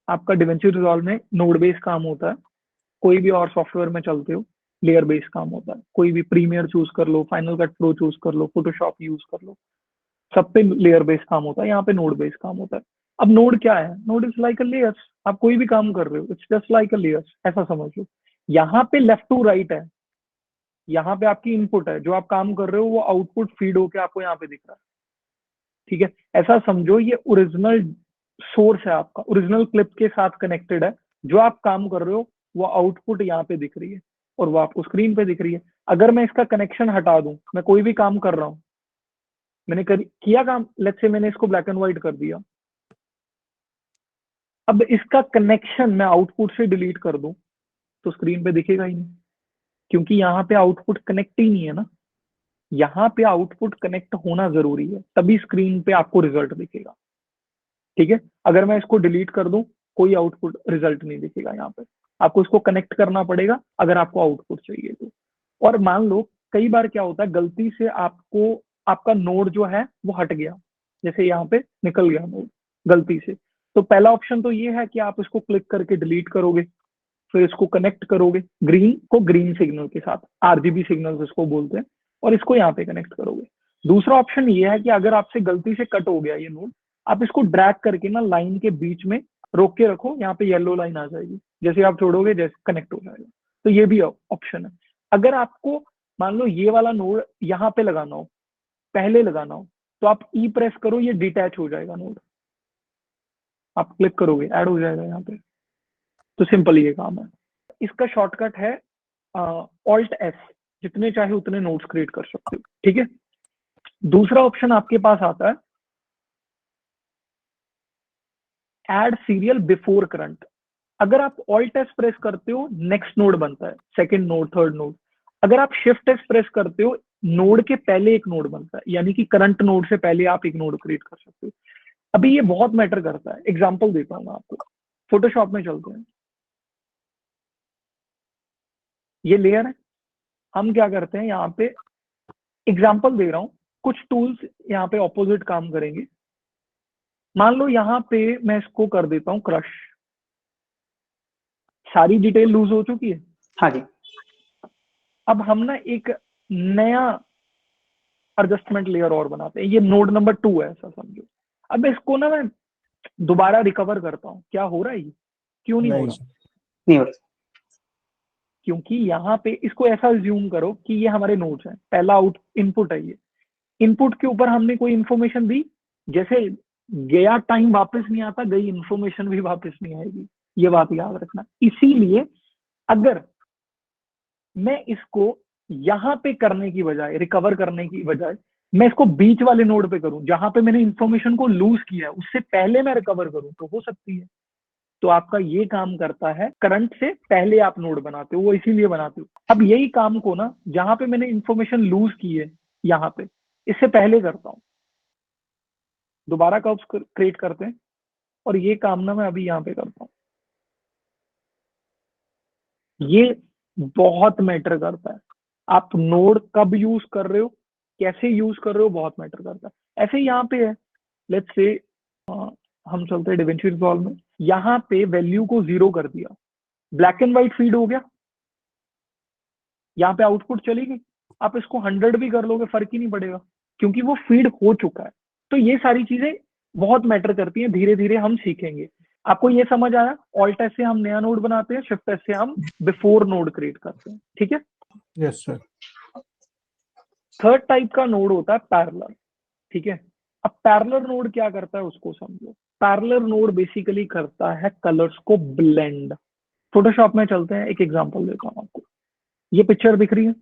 आपका DaVinci Resolve में node based काम होता है, कोई भी और सॉफ्टवेयर में चलते हो लेयर बेस्ड काम होता है। कोई भी प्रीमियर चूज कर लो, फाइनल कट प्रो चूज कर लो, फोटोशॉप यूज कर लो, सब पे लेयर बेस्ड काम होता है, यहाँ पे नोड बेस्ड काम होता है। अब नोड क्या है? Node is like a layers. आप कोई भी काम कर रहे हो, it's just like a layers, ऐसा समझ लो। यहाँ पे लेफ्ट टू राइट है, यहाँ पे आपकी इनपुट है, जो आप काम कर रहे हो वो आउटपुट फीड होके आपको यहाँ पे दिख रहा है। ठीक है, ऐसा समझो ये ओरिजिनल सोर्स है आपका, ओरिजिनल क्लिप के साथ कनेक्टेड है। जो आप काम कर रहे हो वो आउटपुट यहाँ पे दिख रही है और वो आपको स्क्रीन पे दिख रही है। अगर मैं इसका कनेक्शन हटा दूं, मैं कोई भी काम कर रहा हूँ, मैंने किया काम, लेट्स से मैंने इसको ब्लैक एंड व्हाइट कर दिया, अब इसका कनेक्शन मैं आउटपुट से डिलीट कर दूं तो स्क्रीन पे दिखेगा ही नहीं, क्योंकि यहाँ पे आउटपुट कनेक्ट ही नहीं है ना। यहाँ पे आउटपुट कनेक्ट होना जरूरी है, तभी स्क्रीन पे आपको रिजल्ट दिखेगा। ठीक है, अगर मैं इसको डिलीट कर दूं, कोई आउटपुट रिजल्ट नहीं दिखेगा यहाँ पे। आपको इसको कनेक्ट करना पड़ेगा अगर आपको आउटपुट चाहिए तो। और मान लो कई बार क्या होता है, गलती से आपको आपका नोड जो है वो हट गया, जैसे यहाँ पे निकल गया नोड गलती से, तो पहला ऑप्शन तो ये है कि आप इसको क्लिक करके डिलीट करोगे, फिर इसको कनेक्ट करोगे ग्रीन को ग्रीन सिग्नल के साथ, RGB सिग्नल इसको बोलते हैं, और इसको यहाँ पे कनेक्ट करोगे। दूसरा ऑप्शन ये है कि अगर आपसे गलती से कट हो गया ये नोड, आप इसको ड्रैग करके ना लाइन के बीच में रोक के रखो, यहाँ पे येलो लाइन आ जाएगी, जैसे आप छोड़ोगे जैसे कनेक्ट हो जाएगा। तो ये भी ऑप्शन है। अगर आपको मान लो ये वाला नोड यहाँ पे लगाना हो, पहले लगाना हो, तो आप ई प्रेस करो, ये डिटैच हो जाएगा नोड, आप क्लिक करोगे ऐड हो जाएगा यहाँ पे। तो सिंपल ये काम है। इसका शॉर्टकट है Alt+S, जितने चाहे उतने नोट्स क्रिएट कर सकते हो। ठीक है, दूसरा ऑप्शन आपके पास आता है ऐड सीरियल बिफोर करंट। अगर आप Alt+S प्रेस करते हो, नेक्स्ट नोड बनता है, सेकंड नोड, थर्ड नोड। अगर आप Shift+S प्रेस करते हो, नोड के पहले एक नोड बनता है, यानी कि करंट नोड से पहले आप एक नोड क्रिएट कर सकते हो। अभी ये बहुत मैटर करता है, एग्जाम्पल देता हूँ मैं आपको। फोटोशॉप में चलते हैं, ये लेयर है, हम क्या करते हैं यहाँ पे, एग्जाम्पल दे रहा हूँ, कुछ टूल्स यहाँ पे ऑपोजिट काम करेंगे। मान लो यहाँ पे मैं इसको कर देता हूँ क्रश, सारी डिटेल लूज हो चुकी है। हाँ जी। अब हम ना एक नया एडजस्टमेंट लेयर और बनाते हैं, ये नोड नंबर 2 है ऐसा समझो। अब इसको ना मैं दोबारा रिकवर करता हूँ, क्या हो रहा है ये, क्यों नहीं हो रहा? नहीं हो रहा। क्योंकि यहाँ पे इसको ऐसा ज्यूम करो कि ये हमारे नोड्स हैं, पहला आउट इनपुट है ये, इनपुट के ऊपर हमने कोई इन्फॉर्मेशन दी, जैसे गया टाइम वापस नहीं आता, गई इन्फॉर्मेशन भी वापस नहीं आएगी, ये बात याद रखना। इसीलिए अगर मैं इसको यहाँ पे करने की बजाय, रिकवर करने की बजाय, मैं इसको बीच वाले नोड पे करूं, जहां पे मैंने इन्फॉर्मेशन को लूज किया है, उससे पहले मैं रिकवर करूं, तो हो सकती है। तो आपका ये काम करता है, करंट से पहले आप नोड बनाते हो, वो इसीलिए बनाते हो। अब यही काम को ना, जहां पे मैंने इन्फॉर्मेशन लूज की है यहाँ पे, इससे पहले करता हूँ, दोबारा कर्व्स क्रिएट करते हैं, और ये काम ना मैं अभी यहाँ पे करता हूँ। ये बहुत मैटर करता है, आप नोड कब यूज कर रहे हो, कैसे यूज कर रहे हो, बहुत मैटर करता है। ऐसे यहाँ पे है, लेट्स से हम चलते हैं DaVinci Resolve में, यहाँ पे वैल्यू को 0 कर दिया, ब्लैक एंड व्हाइट फीड हो गया, यहाँ पे आउटपुट चली गई। आप इसको 100 भी कर लोगे फर्क ही नहीं पड़ेगा, क्योंकि वो फीड हो चुका है। तो ये सारी चीजें बहुत मैटर करती हैं, धीरे धीरे हम सीखेंगे। आपको ये समझ आया? Alt+S से हम नया नोड बनाते हैं, Shift+S से हम बिफोर नोड क्रिएट करते हैं। ठीक है, यस सर। थर्ड टाइप का नोड होता है पैरेलल। ठीक है, अब पैरेलल नोड क्या करता है उसको समझो। पैरेलल नोड बेसिकली करता है कलर्स को ब्लेंड। फोटोशॉप में चलते हैं, एक एग्जांपल देता हूँ आपको। ये पिक्चर दिख रही है,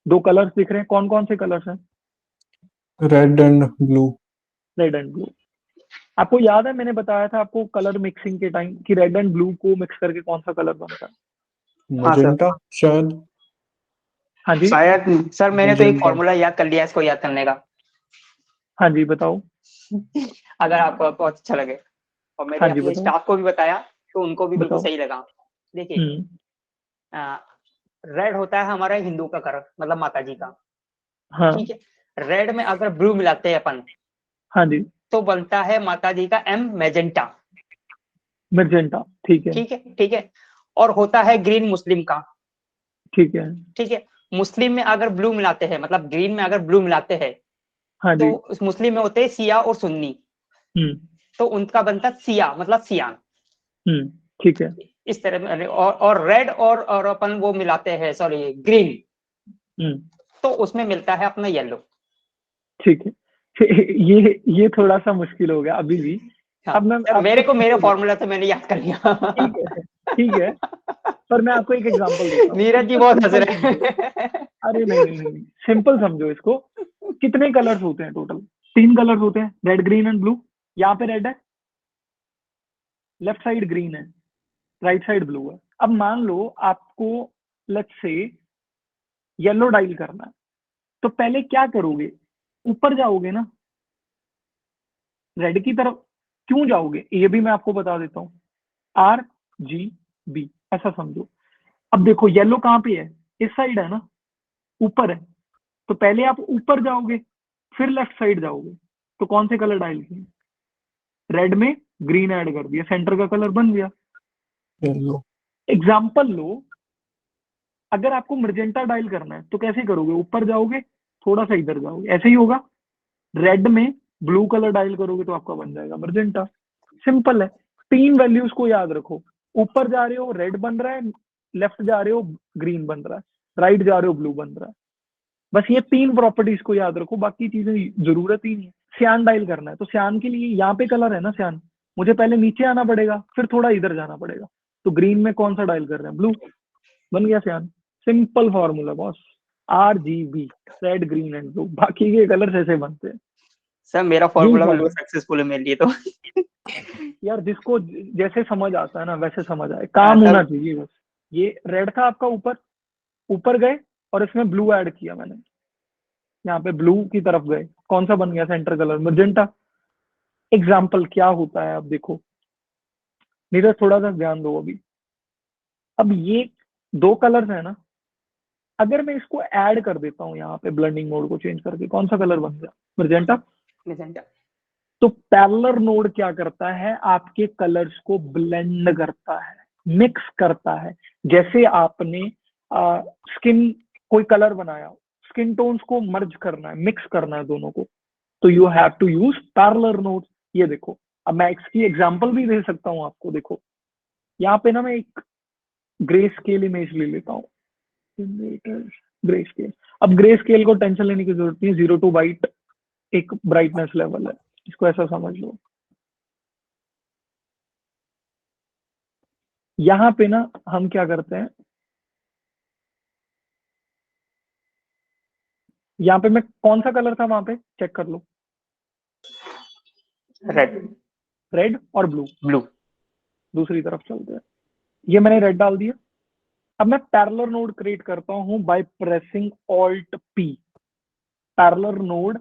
दो कलर्स दिख रहे हैं, कौन कौन से कलर्स हैं? Red and blue. Red and blue. आपको याद है मैंने बताया था आपको कलर मिक्सिंग के टाइम कि रेड एंड ब्लू को मिक्स करके कौन सा कलर बनता है? मजेंटा शायद। हाँ जी, शायद सर, मैंने तो एक Magenta। फॉर्मूला याद कर लिया इसको याद करने का, हाँ जी बताओ। अगर आपको बहुत अच्छा लगे। और मैंने हाँ जी अपने बताओ। स्टाफ को भी बताया तो उनको भी बिल्कुल बताओ। सही लगा। देखिए, रेड होता है हमारा हिंदू का कलर, मतलब माता जी का। हाँ ठीक है, रेड में अगर ब्लू मिलाते हैं अपन, हाँ जी तो बनता है माता जी का मैजेंटा। मैजेंटा, ठीक है ठीक है, ठीक है। और होता है ग्रीन मुस्लिम का, ठीक है। ठीक है। मुस्लिम में अगर ब्लू मिलाते हैं, मतलब ग्रीन में अगर ब्लू मिलाते हैं, हाँ तो जी। उस मुस्लिम में होते हैं शिया और सुन्नी, हम्म तो उनका बनता शिया मतलब सियान, हम्म, ठीक है। इस तरह में। और रेड और अपन वो मिलाते हैं, सॉरी ग्रीन, हम्म, तो उसमें मिलता है अपना येलो। ठीक है। ये थोड़ा सा मुश्किल हो गया अभी भी। हाँ अब मैं सर, आपको मेरे simple- फॉर्मूला तो मैंने याद कर लिया। ठीक है, ठीक है। पर मैं आपको एक एग्जांपल देता हूँ, नीरज जी इसको बहुत हंस सिंपल रहे समझो। हैं। अरे नहीं नहीं नहीं, सिंपल समझो इसको। कितने कलर्स होते हैं टोटल? 3 कलर्स होते हैं, रेड ग्रीन एंड ब्लू। यहाँ पे रेड है, लेफ्ट साइड ग्रीन है, राइट साइड ब्लू है। अब मान लो आपको, लेट्स से, येलो डाइल करना है, तो पहले क्या करोगे? ऊपर जाओगे ना, रेड की तरफ। क्यों जाओगे ये भी मैं आपको बता देता हूँ। RGB, ऐसा समझो। अब देखो येलो कहाँ पे है? इस साइड है ना, ऊपर है। तो पहले आप ऊपर जाओगे, फिर लेफ्ट साइड जाओगे। तो कौन से कलर डायल किए? रेड में ग्रीन ऐड कर दिया, सेंटर का कलर बन गया। येलो। एग्जाम्पल लो, अगर आपको मर्जेंटा डायल करना है तो कैसे करोगे? ऊपर जाओगे, थोड़ा सा इधर जाओगे, ऐसे ही होगा। रेड में ब्लू कलर डायल करोगे तो आपका बन जाएगा मर्जेंटा। सिंपल है। 3 वैल्यूज को याद रखो। ऊपर जा रहे हो रेड बन रहा है, लेफ्ट जा रहे हो ग्रीन बन रहा है, राइट जा रहे हो ब्लू बन रहा है। बस ये 3 प्रॉपर्टीज को याद रखो, बाकी चीजें जरूरत ही नहीं है। सियान डायल करना है तो सियान के लिए यहाँ पे कलर है ना सियान, मुझे पहले नीचे आना पड़ेगा, फिर थोड़ा इधर जाना पड़ेगा। तो ग्रीन में कौन सा डायल कर रहे हैं? ब्लू, बन गया सियान। Simple formula boss. RGB, red green and blue, बाकी के कलर ऐसे बनते हैं। सर मेरा यही फॉर्मूला बिल्कुल फॉर्मूला सक्सेसफुल है मेरे लिए तो। यार, जिसको जैसे समझ आता है ना वैसे समझ आए, काम सर होना चाहिए बस। ये रेड था आपका, ऊपर ऊपर गए और इसमें ब्लू ऐड किया मैंने, यहाँ पे ब्लू की तरफ गए, कौन सा बन गया सेंटर कलर? मैजेंटा। एग्जाम्पल क्या होता है अब देखो, नीरज थोड़ा सा ध्यान दो अभी। अब ये 2 कलर्स है ना, अगर मैं इसको ऐड कर देता हूँ यहाँ पे, ब्लेंडिंग मोड को चेंज करके, कौन सा कलर बन गया? मैजेंटा। मैजेंटा। तो पैरेलल नोड क्या करता है? आपके कलर्स को ब्लेंड करता है, मिक्स करता है। जैसे आपने स्किन, कोई कलर बनाया, स्किन टोन्स को मर्ज करना है, मिक्स करना है दोनों को, तो you have to use parallel node. ये देखो, अब मैं इसकी एग्जांपल भी दे सकता हूँ आपको। देखो यहाँ पे ना मैं एक ग्रे स्केल इमेज ले लेता हूँ, ग्रे स्केल। अब ग्रे स्केल को टेंशन लेने की जरूरत नहीं, 0 to वाइट एक ब्राइटनेस लेवल है, इसको ऐसा समझ लो। यहाँ पे ना हम क्या करते हैं, यहाँ पे मैं कौन सा कलर था वहां पे चेक कर लो, रेड, रेड और ब्लू। ब्लू। दूसरी तरफ चलते हैं, ये मैंने रेड डाल दिया। अब मैं पैरेलल नोड क्रिएट करता हूं by pressing alt P. Parallel node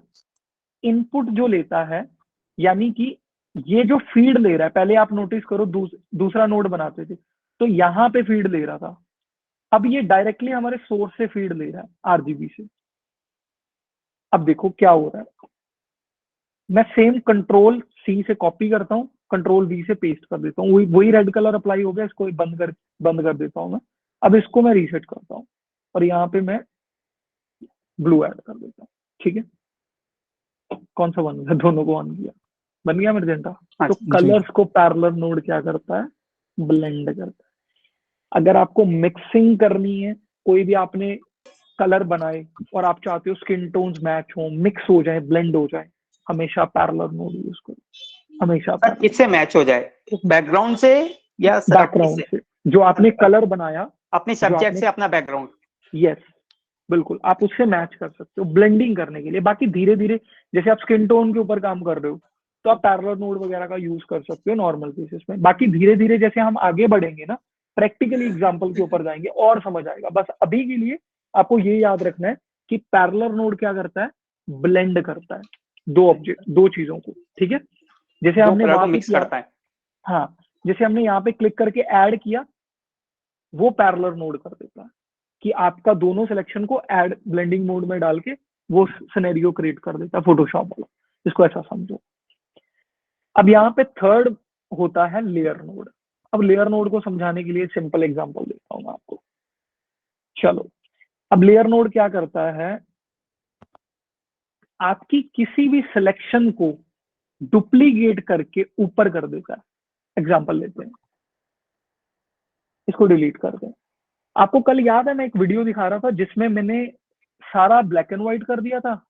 input जो लेता है, यानी कि ये जो फीड ले रहा है, पहले आप नोटिस करो दूसरा नोड बनाते थे तो यहाँ पे फीड ले रहा था, अब ये डायरेक्टली हमारे सोर्स से फीड ले रहा है, RGB से। अब देखो क्या हो रहा है, मैं सेम कंट्रोल C से कॉपी करता हूँ, कंट्रोल V से पेस्ट कर देता हूँ, वही रेड कलर अप्लाई हो गया, इसको बंद कर देता हूँ मैं। अब इसको मैं रीसेट करता हूँ और यहाँ पे मैं ब्लू ऐड कर देता हूँ। ठीक है, कौन सा बन गया? दोनों को ऑन किया, बन गया मैजेंटा। हाँ तो जी। कलर्स को पैरेलल नोड क्या करता है? ब्लेंड करता है। अगर आपको मिक्सिंग करनी है, कोई भी आपने कलर बनाए और आप चाहते हो स्किन टोन्स मैच हो, मिक्स हो जाए, ब्लेंड हो जाए, हमेशा पैरेलल नोड यूज करो, हमेशा सर किससे मैच हो जाए, बैकग्राउंड से या सर आप बैकग्राउंड किससे? से। जो आपने कलर बनाया, अपनी जो सब्जेक्ट आपने, से अपना बैकग्राउंड। यस बिल्कुल, आप उससे मैच कर सकते हो ब्लेंडिंग करने के लिए। बाकी धीरे धीरे, जैसे आप स्किन टोन के ऊपर काम कर रहे हो तो आप पैरेलल नोड वगैरह का यूज कर सकते हो नॉर्मल बेसिस में। बाकी धीरे धीरे जैसे हम आगे बढ़ेंगे ना, प्रैक्टिकली एग्जाम्पल के ऊपर जाएंगे और समझ आएगा। बस अभी के लिए आपको ये याद रखना है कि पैरेलल नोड क्या करता है? ब्लेंड करता है दो ऑब्जेक्ट, दो चीजों को। ठीक है, जैसे दो हमने कलर को वहां पे मिक्स किया, करता है। हाँ, जैसे हमने यहाँ पे क्लिक करके ऐड किया, वो पैरेलल नोड कर देता है कि आपका दोनों सिलेक्शन को ऐड ब्लेंडिंग मोड में डाल के वो सिनेरियो क्रिएट कर देता है, फोटोशॉप वाला। इसको ऐसा समझो। अब यहाँ पे थर्ड होता है लेयर नोड। अब लेयर नोड को समझाने के लिए सिंपल एग्जांपल देता हूँ मैं आपको। चलो, अब लेयर नोड क्या करता है, आपकी किसी भी सिलेक्शन को डुप्लीकेट करके ऊपर कर देता है। एग्जांपल लेते हैं, इसको डिलीट कर दें। आपको कल याद है मैं एक वीडियो दिखा रहा था जिसमें मैंने सारा ब्लैक एंड व्हाइट कर दिया था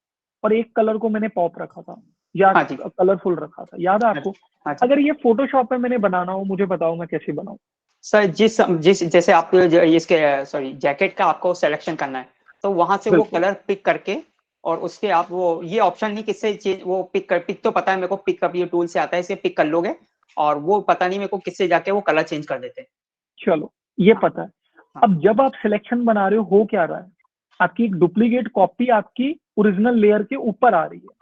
और एक कलर को मैंने पॉप रखा था या हाँ जी। कलरफुल रखा था, याद है आपको? हाँ जी। अगर ये फोटोशॉप में मैंने बनाना हो, मुझे बताओ मैं कैसे बनाऊं? सर जिस जिस जैसे आप इसके सॉरी जैकेट का आपको सिलेक्शन करना है, तो वहां से वो बिल्कुल। कलर पिक करके और उसके आप वो ये ऑप्शन नहीं किससे चीज वो पिक तो पता है मेरे को, पिकअप ये टूल से आता है, इसे पिक कर लोगे और वो पता नहीं मेरे को किससे जाके वो कलर चेंज कर देते हैं। चलो, ये पता है। अब जब आप सिलेक्शन बना रहे हो क्या रहा है, आपकी एक डुप्लीकेट कॉपी आपकी ओरिजिनल लेयर के ऊपर आ रही है।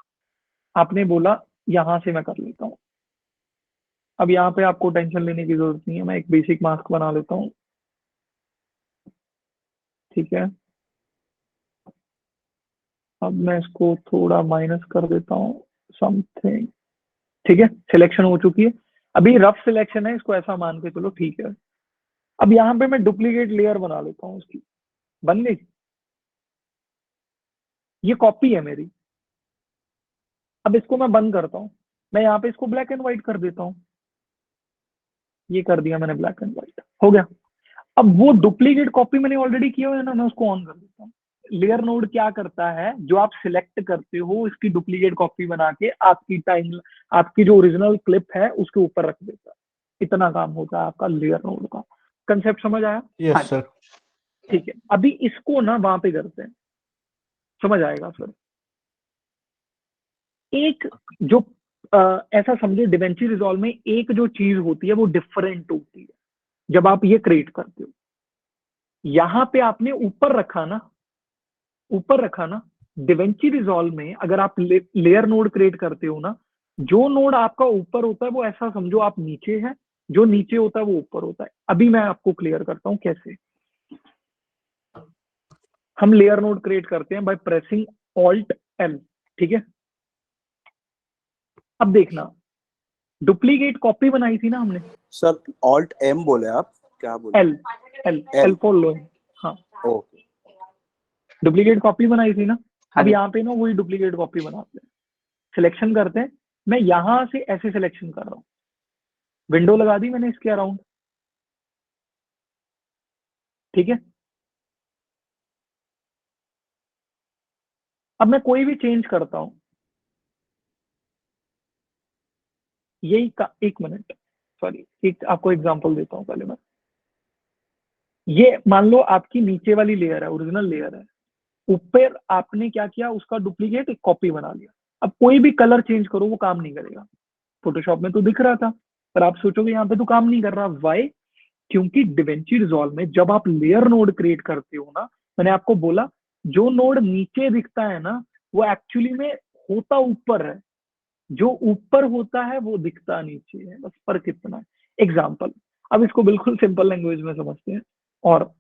आपने बोला यहां से मैं कर लेता हूँ। अब यहाँ पे आपको टेंशन लेने की जरूरत नहीं है, मैं एक बेसिक मास्क बना लेता हूँ, ठीक है। अब मैं इसको थोड़ा माइनस कर देता हूँ समथिंग, ठीक है। सिलेक्शन हो चुकी है, अभी रफ सिलेक्शन है, इसको ऐसा मान के चलो, ठीक है। अब यहाँ पे मैं डुप्लीकेट लेयर बना लेता हूँ उसकी, बन गई। ये कॉपी है मेरी। अब इसको मैं बंद करता हूँ, मैं यहाँ पे इसको ब्लैक एंड व्हाइट कर देता हूँ। ये कर दिया मैंने ब्लैक एंड व्हाइट, हो गया। अब वो डुप्लीकेट कॉपी मैंने ऑलरेडी किया हुआ है ना, मैं उसको ऑन कर देता हूँ। लेयर नोड क्या करता है, जो आप सिलेक्ट करते हो इसकी डुप्लीकेट कॉपी बना के आपकी जो ओरिजिनल क्लिप है उसके ऊपर रख देता है। इतना काम होता है आपका लेयर नोड का। कंसेप्ट समझ आया? Yes sir. ठीक है, अभी इसको ना वहां पे करते हैं, समझ आएगा फिर। एक जो ऐसा समझे, डिवेंची रिजॉल्व में एक जो चीज होती है वो डिफरेंट होती है जब आप ये क्रिएट करते हो। यहाँ पे आपने ऊपर रखा ना, ऊपर रखा ना। डिवेंची रिजॉल्व में अगर आप लेयर नोड क्रिएट करते हो ना, जो नोड आपका ऊपर होता है वो ऐसा समझो आप नीचे है, जो नीचे होता है वो ऊपर होता है। अभी मैं आपको क्लियर करता हूं कैसे। हम लेयर नोड क्रिएट करते हैं बाय प्रेसिंग ऑल्ट एल, ठीक है। अब देखना, डुप्लीकेट कॉपी बनाई थी ना हमने। सर ऑल्ट एम बोले आप, क्या बोले? L L L for low. हाँ, ओके। डुप्लीकेट कॉपी बनाई थी ना। हाँ अब जी। यहाँ पे ना वही डुप्लीकेट कॉपी बनाते हैं, सिलेक्शन करते हैं। मैं यहां से ऐसे सिलेक्शन कर रहा हूँ, विंडो लगा दी मैंने इसके अराउंड, ठीक है। अब मैं कोई भी चेंज करता हूं, यही का एक मिनट, सॉरी, एक आपको एग्जांपल देता हूं पहले मैं। ये मान लो आपकी नीचे वाली लेयर है, ओरिजिनल लेयर है, ऊपर आपने क्या किया, उसका डुप्लीकेट एक कॉपी बना लिया। अब कोई भी कलर चेंज करो वो काम नहीं करेगा। फोटोशॉप में तो दिख रहा था, पर आप सोचोगे यहाँ पे तो काम नहीं कर रहा। वाई? क्योंकि डिवेंची रिजॉल्व में जब आप लेयर नोड क्रिएट करते हो ना, मैंने आपको बोला जो नोड नीचे दिखता है ना वो एक्चुअली में होता ऊपर है, जो ऊपर होता है वो दिखता नीचे है, बस फर्क इतना है। एग्जाम्पल, अब इसको बिल्कुल सिंपल लैंग्वेज में समझते हैं। और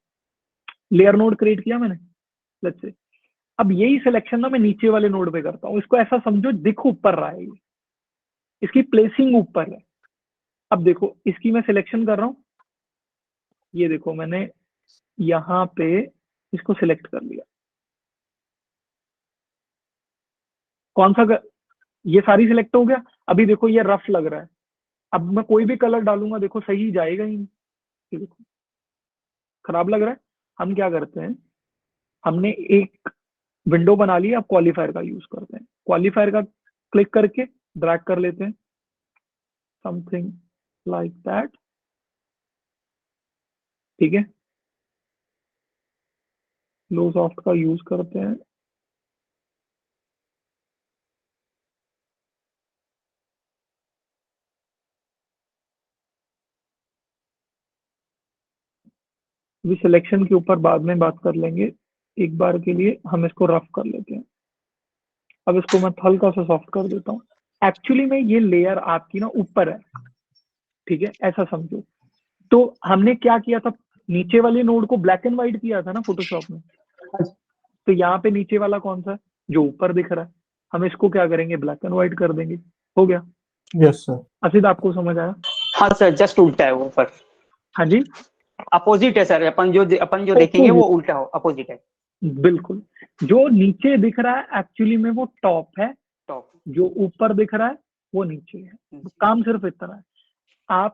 लेयर नोड क्रिएट किया मैंने, लेट्स से। अब यही सिलेक्शन ना मैं नीचे वाले नोड पे करता हूँ, इसको ऐसा समझो दिख ऊपर रहा है, ये इसकी प्लेसिंग ऊपर है। अब देखो इसकी मैं सिलेक्शन कर रहा हूँ, ये देखो मैंने यहाँ पे इसको सिलेक्ट कर लिया। कौन सा ये सारी सिलेक्ट हो गया। अभी देखो ये रफ लग रहा है, अब मैं कोई भी कलर डालूंगा देखो सही जाएगा ही नहीं, ये देखो खराब लग रहा है। हम क्या करते हैं, हमने एक विंडो बना ली, अब क्वालिफायर का यूज करते हैं। क्वालिफायर का क्लिक करके ड्रैग कर लेते हैं, समथिंग लाइक दैट, ठीक है। लो सॉफ्ट का यूज करते हैं, अभी सिलेक्शन के ऊपर बाद में बात कर लेंगे, एक बार के लिए हम इसको रफ कर लेते हैं। अब इसको मैं हल्का सा सॉफ्ट कर देता हूँ। एक्चुअली में ये लेयर आपकी ना ऊपर है, ठीक है, ऐसा समझो। तो हमने क्या किया था, नीचे वाले नोड को ब्लैक एंड व्हाइट किया था ना फोटोशॉप में। तो यहाँ पे नीचे वाला कौन सा है, जो ऊपर दिख रहा है, हम इसको क्या करेंगे, ब्लैक एंड व्हाइट कर देंगे, हो गया। Yes sir. असित आपको समझ आया? हाँ सर, जस्ट उल्टा है वो ऊपर। हाँ जी, अपोजिट है सर, अपन जो देखेंगे वो उल्टा हो, अपोजिट है। बिल्कुल। जो नीचे दिख रहा है एक्चुअली में वो टॉप है, टॉप। जो ऊपर दिख रहा है वो नीचे है। काम सिर्फ इतना है।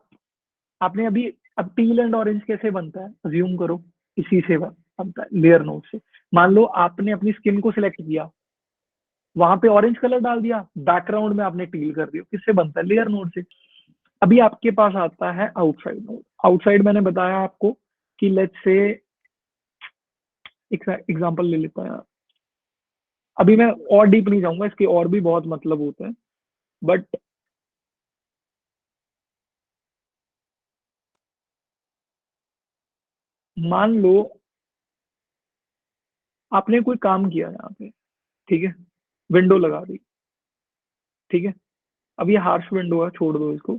आपने अभी, अब टील एंड ऑरेंज कैसे बनता है, अज्यूम करो इसी से बनता है, लेयर नोड से। मान लो आपने अपनी स्किन को सिलेक्ट किया, वहां पे ऑरेंज कलर डाल दिया, बैकग्राउंड में आपने टील कर दिया, किससे बनता है, लेयर नोड से। अभी आपके पास आता है आउटसाइड नोड। आउटसाइड मैंने बताया आपको कि लेट्स से एग्जांपल ले लेता है। अभी मैं और डीप नहीं जाऊंगा, इसके और भी बहुत मतलब होते हैं, बट मान लो आपने कोई काम किया यहाँ पे, ठीक है, विंडो लगा दी, ठीक है। अब ये हार्श विंडो है, छोड़ दो इसको।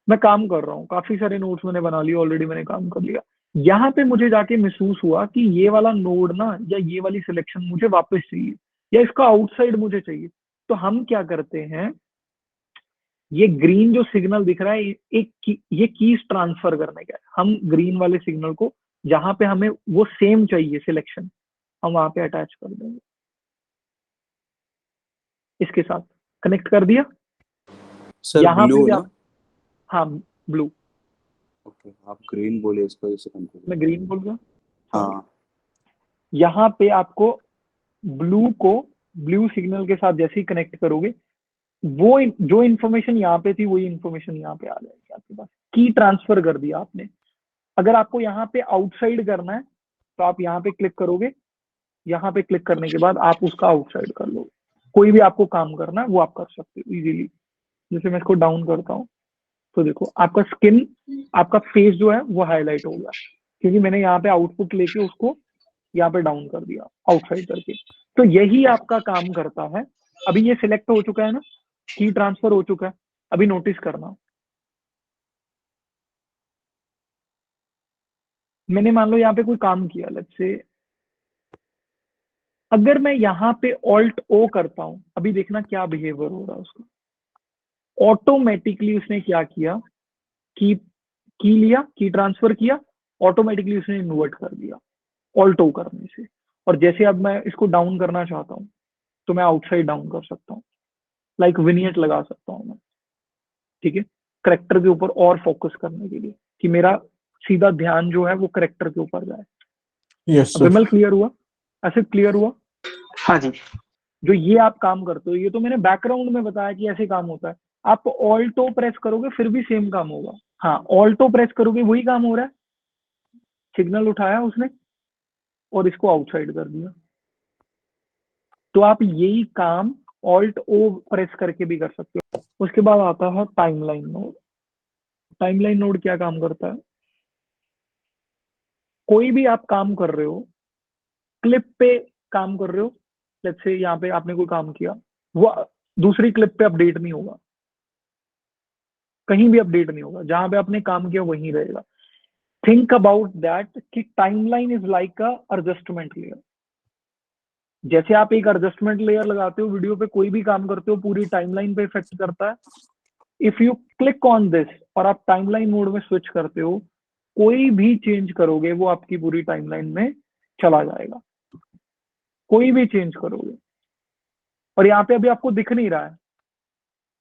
मैं काम कर रहा हूँ, काफी सारे नोट्स मैंने बना लिए ऑलरेडी, मैंने काम कर लिया। यहाँ पे मुझे जाके महसूस हुआ कि ये वाला नोड ना, या ये वाली सिलेक्शन मुझे वापस चाहिए, या इसका आउटसाइड मुझे चाहिए। तो हम क्या करते हैं, ये ग्रीन जो सिग्नल दिख रहा है, ये कीज ट्रांसफर करने का है। हम ग्रीन वाले सिग्नल को जहां पे हमें वो सेम चाहिए सिलेक्शन, हम वहां पे अटैच कर देंगे, इसके साथ कनेक्ट कर दिया। सर यहाँ पे ब्लू भी ना? आप, हाँ ब्लू, ओके, आप ग्रीन बोले, इसको जैसे कंफ्यूज। मैं ग्रीन बोल रहा हूँ। हाँ, यहाँ पे आपको ब्लू को ब्लू सिग्नल के साथ जैसे ही कनेक्ट करोगे, वो जो इन्फॉर्मेशन यहाँ पे थी वही इन्फॉर्मेशन यहाँ पे आ जाएगी आपके पास। की ट्रांसफर कर दिया आपने। अगर आपको यहाँ पे आउटसाइड करना है तो आप यहाँ पे क्लिक करोगे, यहाँ पे क्लिक करने के बाद आप उसका आउटसाइड कर लो। कोई भी आपको काम करना है वो आप कर सकते हो इजीली। जैसे मैं इसको डाउन करता हूँ तो देखो आपका स्किन, आपका फेस जो है वो हाईलाइट हो गया, क्योंकि मैंने यहाँ पे आउटपुट लेके उसको यहाँ पे डाउन कर दिया आउटसाइड करके। तो यही आपका काम करता है। अभी ये सिलेक्ट हो चुका है ना, की ट्रांसफर हो चुका है। अभी नोटिस करना, मैंने मान लो यहाँ पे कोई काम किया, लेट्स से अगर मैं यहाँ पे ऑल्ट ओ करता हूं, अभी देखना क्या बिहेवियर हो रहा है उसका। ऑटोमेटिकली उसने क्या किया, की लिया, की ट्रांसफर किया, ऑटोमेटिकली उसने इन्वर्ट कर दिया ऑल्ट ओ करने से। और जैसे अब मैं इसको डाउन करना चाहता हूँ तो मैं आउटसाइड डाउन कर सकता हूँ, लाइक विनियट लगा सकता हूँ मैं, ठीक है, करेक्टर के ऊपर और फोकस करने के लिए, कि मेरा सीधा ध्यान जो है वो करेक्टर के ऊपर जाए। यस अब सर। विमल क्लियर हुआ, ऐसे क्लियर हुआ। हाँ जी। जो ये आप काम करते हो, ये तो मैंने बैकग्राउंड में बताया कि ऐसे काम होता है। आप ऑल्टो प्रेस करोगे फिर भी सेम काम होगा। हाँ, ऑल्टो प्रेस करोगे वही काम हो रहा है, सिग्नल उठाया उसने और इसको आउटसाइड कर दिया। तो आप यही काम ऑल्ट ओ प्रेस करके भी कर सकते हो। उसके बाद आता है टाइमलाइन नोड। टाइमलाइन नोड क्या काम करता है, कोई भी आप काम कर रहे हो, क्लिप पे काम कर रहे हो, लेट्स से यहाँ पे आपने कोई काम किया, वो दूसरी क्लिप पे अपडेट नहीं होगा, कहीं भी अपडेट नहीं होगा, जहां पे आपने काम किया वहीं रहेगा। थिंक अबाउट दैट कि timeline is like a adjustment layer. जैसे आप एक एडजस्टमेंट लेयर लगाते हो वीडियो पे, कोई भी काम करते हो पूरी टाइमलाइन पे इफेक्ट करता है। If you click on this और आप टाइमलाइन मोड में स्विच करते हो, कोई भी चेंज करोगे वो आपकी पूरी टाइमलाइन में चला जाएगा, कोई भी चेंज करोगे। और यहाँ पे अभी आपको दिख नहीं रहा है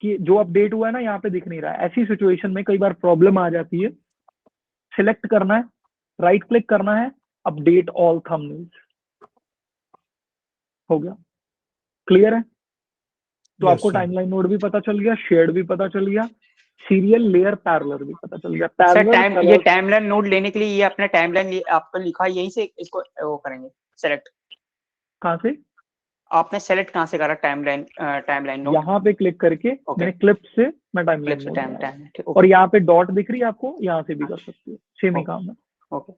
कि जो अपडेट हुआ है ना, यहाँ पे दिख नहीं रहा है। ऐसी सिचुएशन में कई बार प्रॉब्लम आ जाती है। सिलेक्ट करना है, राइट क्लिक करना है, अपडेट ऑल थंबनेल्स, हो गया। क्लियर है? तो यस आपको सर। टाइमलाइन नोड भी पता चल गया, शेयर्ड भी पता चल गया, सीरियल लेयर पैरेलल भी पता चल गया। सर पैरेलल ये टाइमलाइन नोड लेने के लिए ये अपना टाइमलाइन आपको लिखा है यहीं से, इसको वो करेंगे सेलेक्ट। कहाँ से? आपने सेलेक्ट कहाँ से करा टाइमलाइन नोड? यहाँ पे क्लिक करके मैंने क्लिप से मैं टाइमलाइन क्लिप से नोड टाइम बनाया। टाइम। और यहाँ पे डॉट दिख रही है आपको, यहाँ से भी कर सकते हो, सेम ही काम है। ओके।